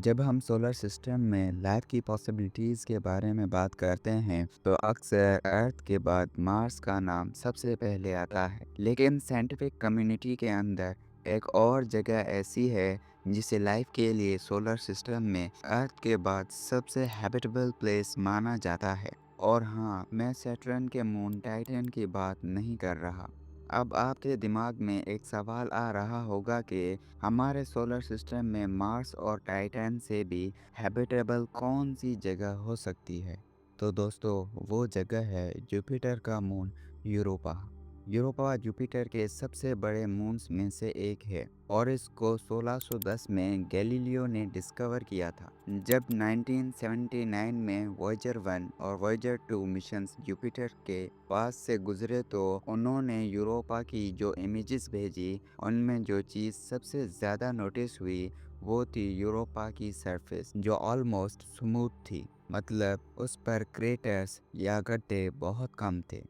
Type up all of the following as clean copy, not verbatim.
जब हम solar system में लाइफ की पॉसिबिलिटीज़ के बारे में बात करते हैं तो अक्सर अर्थ के बाद मार्स का नाम सबसे पहले आता है। लेकिन साइंटिफिक कम्युनिटी के अंदर एक और जगह ऐसी है जिसे लाइफ के लिए सोलर सिस्टम में अर्थ के बाद सबसे हैबिटेबल प्लेस माना जाता है। और हाँ, मैं सैटर्न के मून टाइटन की बात नहीं कर रहा। अब आपके दिमाग में एक सवाल आ रहा होगा कि हमारे सोलर सिस्टम में मार्स और टाइटन से भी हैबिटेबल कौन सी जगह हो सकती है। तो दोस्तों, वो जगह है जुपिटर का मून यूरोपा। यूरोपा जुपिटर के सबसे बड़े मून्स में से एक है और इसको 1610 में गैलीलियो ने डिस्कवर किया था। जब 1979 में वॉयेजर 1 और वॉयेजर 2 मिशंस जुपिटर के पास से गुजरे तो उन्होंने यूरोपा की जो इमेजेस भेजी, उनमें जो चीज़ सबसे ज़्यादा नोटिस हुई वो थी यूरोपा की सरफेस जो ऑलमोस्ट स्मूथ थी। मतलब उस पर क्रेटर्स या गड्ढे बहुत कम थे।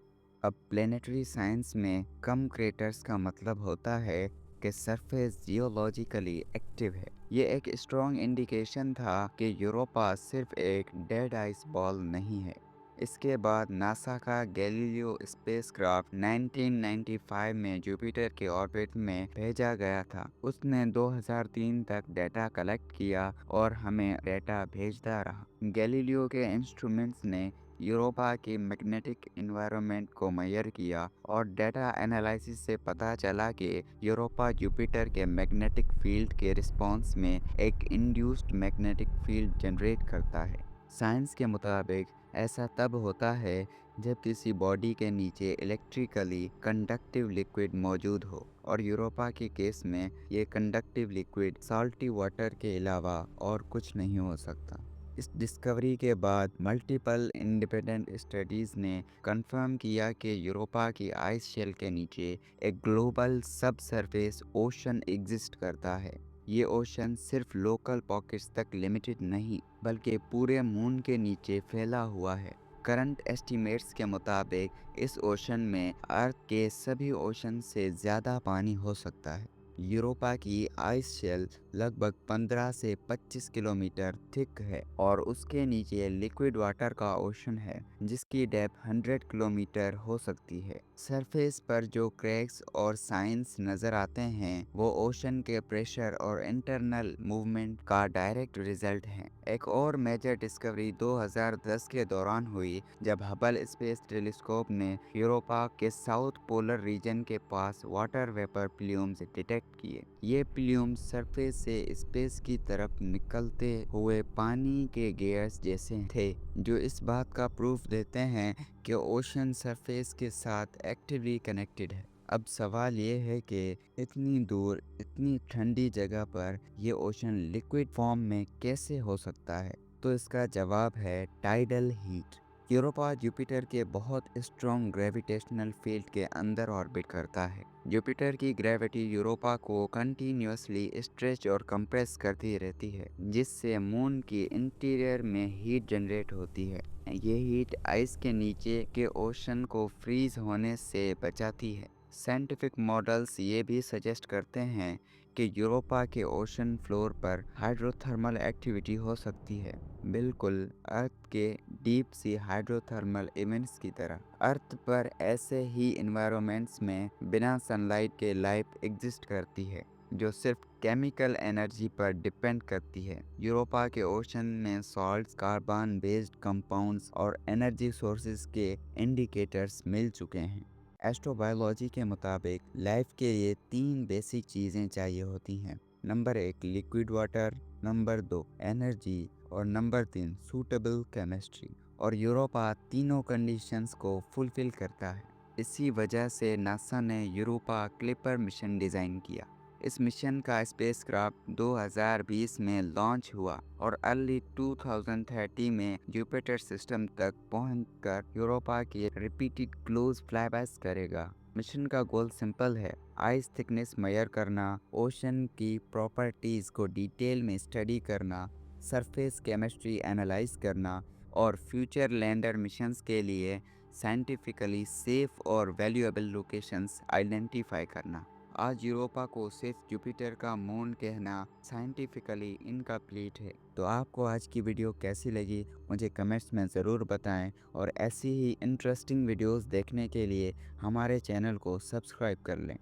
अब प्लेनेटरी साइंस में कम क्रेटर्स का मतलब होता है कि सरफेस जियोलॉजिकली एक्टिव है। ये एक स्ट्रॉन्ग इंडिकेशन था कि यूरोपा सिर्फ एक डेड आइस बॉल नहीं है। इसके बाद नासा का गैलीलियो स्पेसक्राफ्ट 1995 में जुपिटर के ऑर्बिट में भेजा गया था। उसने 2003 तक डेटा कलेक्ट किया और हमें डेटा भेजता रहा। गैलीलियो के इंस्ट्रूमेंट्स ने यूरोपा के मैग्नेटिक एनवायरनमेंट को मेजर किया और डेटा एनालिसिस से पता चला कि यूरोपा जुपिटर के मैग्नेटिक फील्ड के रिस्पॉन्स में एक इंड्यूस्ड मैग्नेटिक फील्ड जनरेट करता है। साइंस के मुताबिक ऐसा तब होता है जब किसी बॉडी के नीचे इलेक्ट्रिकली कंडक्टिव लिक्विड मौजूद हो, और यूरोपा के केस में ये कंडक्टिव लिक्विड साल्टी वाटर के अलावा और कुछ नहीं हो सकता। इस डिस्कवरी के बाद मल्टीपल इंडिपेंडेंट स्टडीज़ ने कंफर्म किया कि यूरोपा की आइस शेल के नीचे एक ग्लोबल सब सरफेस ओशन एग्जिस्ट करता है। ये ओशन सिर्फ लोकल पॉकेट्स तक लिमिटेड नहीं बल्कि पूरे मून के नीचे फैला हुआ है। करंट एस्टिमेट्स के मुताबिक इस ओशन में अर्थ के सभी ओशन से ज़्यादा पानी हो सकता है। यूरोपा की आइस शेल लगभग 15 से 25 किलोमीटर थिक है और उसके नीचे लिक्विड वाटर का ओशन है जिसकी डेप्थ 100 किलोमीटर हो सकती है। सरफेस पर जो क्रैक्स और साइंस नज़र आते हैं वो ओशन के प्रेशर और इंटरनल मूवमेंट का डायरेक्ट रिजल्ट हैं। एक और मेजर डिस्कवरी 2010 के दौरान हुई जब हबल स्पेस टेलीस्कोप ने यूरोपा के साउथ पोलर रीजन के पास वाटर वेपर प्ल्यूम्स डिटेक्ट किए। ये प्ल्यूम्स सरफेस से स्पेस की तरफ निकलते हुए पानी के गेयर्स जैसे थे, जो इस बात का प्रूफ देते हैं कि ओशन सरफेस के साथ एक्टिवली कनेक्टेड है। अब सवाल ये है कि इतनी दूर इतनी ठंडी जगह पर ये ओशन लिक्विड फॉर्म में कैसे हो सकता है। तो इसका जवाब है टाइडल हीट। यूरोपा जुपिटर के बहुत स्ट्रॉन्ग ग्रेविटेशनल फील्ड के अंदर ऑर्बिट करता है। जुपिटर की ग्रेविटी यूरोपा को कंटिन्यूअसली स्ट्रेच और कंप्रेस करती रहती है, जिससे मून की इंटीरियर में हीट जनरेट होती है। ये हीट आइस के नीचे के ओशन को फ्रीज होने से बचाती है। साइंटिफिक मॉडल्स ये भी सजेस्ट करते हैं कि यूरोपा के ओशन फ्लोर पर हाइड्रोथर्मल एक्टिविटी हो सकती है, बिल्कुल अर्थ के डीप सी हाइड्रोथर्मल इवेंट्स की तरह। अर्थ पर ऐसे ही इन्वायरमेंट्स में बिना सनलाइट के लाइफ एग्जिस्ट करती है जो सिर्फ केमिकल एनर्जी पर डिपेंड करती है। यूरोपा के ओशन में सॉल्ट्स, कार्बन बेस्ड कंपाउंड्स और एनर्जी सोर्सेज के इंडिकेटर्स मिल चुके हैं। एस्ट्रोबायोलॉजी के मुताबिक लाइफ के लिए 3 बेसिक चीज़ें चाहिए होती हैं। Number 1 liquid water, number 2 energy और नंबर 3 सूटेबल केमिस्ट्री। और यूरोपा तीनों कंडीशंस को फुलफिल करता है। इसी वजह से नासा ने यूरोपा क्लिपर मिशन डिज़ाइन किया। इस मिशन का स्पेसक्राफ्ट 2020 में लॉन्च हुआ और अर्ली 2030 में जुपिटर सिस्टम तक पहुंचकर यूरोपा के रिपीटेड क्लोज फ्लाईबाइस करेगा। मिशन का गोल सिंपल है, आइस थिकनेस मेजर करना, ओशन की प्रॉपर्टीज को डिटेल में स्टडी करना, सरफेस केमिस्ट्री एनालाइज करना और फ्यूचर लैंडर मिशंस के लिए साइंटिफिकली सेफ और वैल्यूएबल लोकेशंस आइडेंटिफाई करना। आज यूरोपा को सिर्फ जुपिटर का मून कहना साइंटिफिकली इनकम्प्लीट है। तो आपको आज की वीडियो कैसी लगी मुझे कमेंट्स में ज़रूर बताएं और ऐसी ही इंटरेस्टिंग वीडियोस देखने के लिए हमारे चैनल को सब्सक्राइब कर लें।